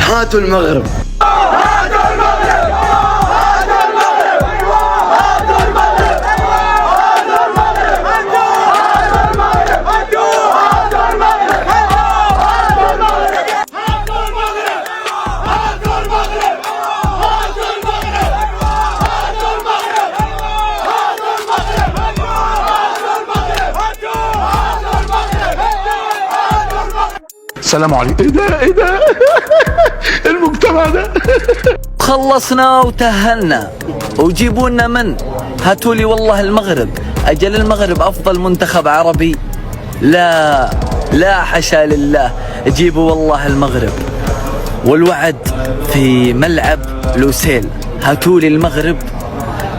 هاتوا المغرب. السلام عليكم. ايه ده المجتمع ده. خلصنا وتأهلنا وجيبوا لنا من؟ هاتوا لي والله المغرب. أجل المغرب أفضل منتخب عربي؟ لا لا حاشا لله، جيبوا والله المغرب. والوعد في ملعب لوسيل، هاتوا لي المغرب،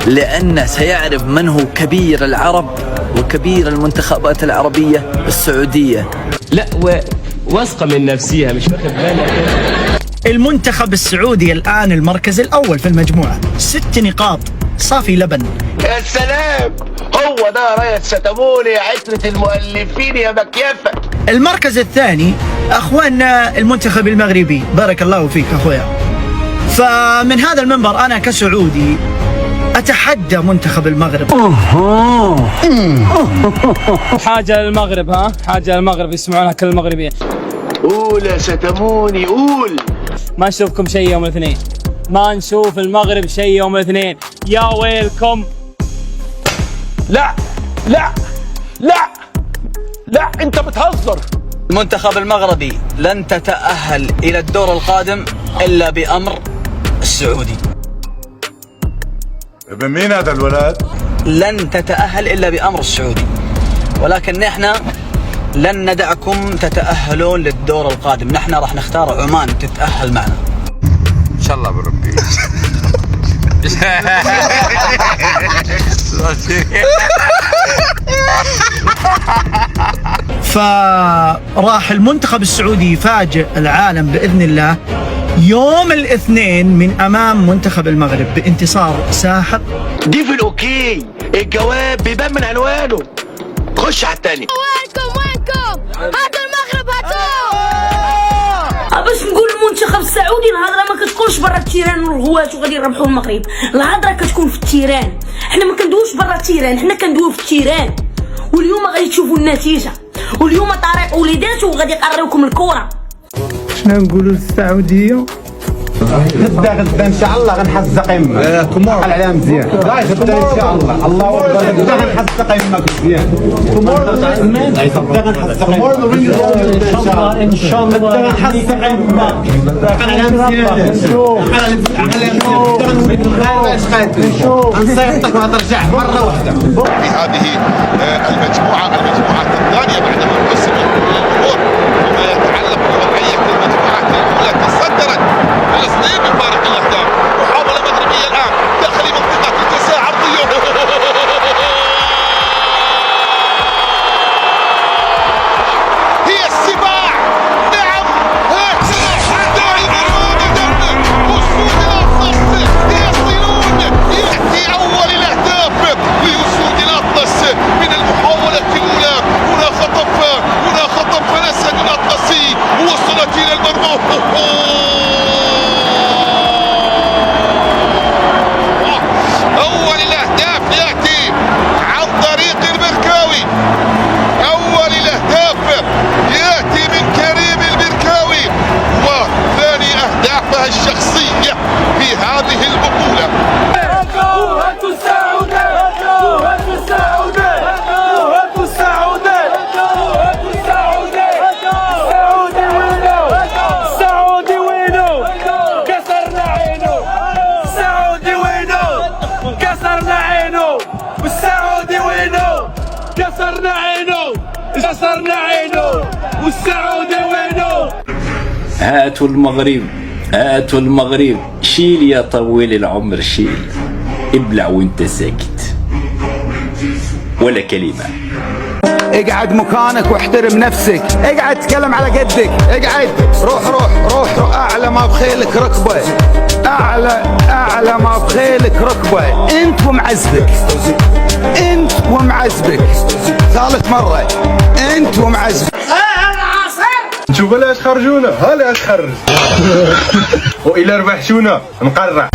لأنه سيعرف من هو كبير العرب وكبير المنتخبات العربية السعودية. لا واثقة من نفسها، مش واخد بالك. المنتخب السعودي الآن المركز الأول في المجموعة، 6 نقاط صافي لبن. يا سلام، هو ده ريس ستموني يا عترة المؤلفين يا مكيفة. المركز الثاني أخواننا المنتخب المغربي، بارك الله فيك أخويا. فمن هذا المنبر أنا كسعودي أتحدى منتخب المغرب. حاجة للمغرب، ها؟ حاجة للمغرب، يسمعونها كل المغربيين. قول يا ستموني قول. ما نشوفكم شيء يوم الاثنين، ما نشوف المغرب شيء يوم الاثنين، يا ويلكم. لا لا لا لا، انت بتهزر. المنتخب المغربي لن تتأهل إلى الدور القادم إلا بأمر السعودي. ابن مين هذا الولد؟ لن تتأهل إلا بأمر السعودي، ولكن نحن لن ندعكم تتأهلون للدور القادم. نحن راح نختار عمان تتأهل معنا ان شاء الله بربي. فراح المنتخب السعودي يفاجئ العالم بإذن الله يوم الاثنين من أمام منتخب المغرب بانتصار ساحق. دي في الأوكي، الجواب بيبان من عنوانه. خش على التاني. وينكم هاتوا المغرب هاتوا. باش نقول المنتخب السعودي الهضره ما كتكونش برا التيران والغواش وغادي يربحوا المغرب، الهضره كتكون في التيران. حنا ما كندويوش برا التيران، حنا كندويو في التيران. واليوم غادي تشوفوا النتيجه، واليوم طريق وليداتو غادي يقريوكم الكره. شنو نقولوا للسعوديه؟ غدا ان شاء الله غنحزق يمك. عقل عليها مزيان. غدا ان شاء الله. الله اكبر. غدا غنحزق يمك مزيان. غدا غنحزق يمك ان شاء الله. غدا غنحزق يمك. عقل عليها مزيان. غنصيفطك وغترجع مره واحده. في هذه المجموعة الثانية بعدما قسم الأمور فيما يتعلق بوضعية المجموعات الأولى. تصدرت فلسطين بفارق الأهداف. محاولة مغربية الآن داخل منطقة الجزاء عرضية. هي السباع. نعم دائما وابدا وصول الأطلس يصلون. يأتي أول الأهداف لوصول الأطلس من المحاولة الأولى. هنا خطف فنسد الأطلسي وصلت إلى المرمى. أول الأهداف يأتي عن طريق المركاوي. أول الأهداف يأتي من كريم المركاوي، وثاني أهدافها الشخصية في هذه البطولة. كسرنا عينه والسعودي وينه. هاتوا المغرب، هاتوا المغرب. شيل يا طويل العمر شيل، ابلع وانت ساكت ولا كلمة. اقعد مكانك واحترم نفسك. اقعد تكلم على قدك. اقعد. روح اعلى ما بخيلك ركبه. اعلى ما بخيلك ركبه. انت ومعزبك. ثالث مرة انت ومعزبك. نشوف لاش خرجونا ها لاش خرج. وإلا ربحتونا نقرع.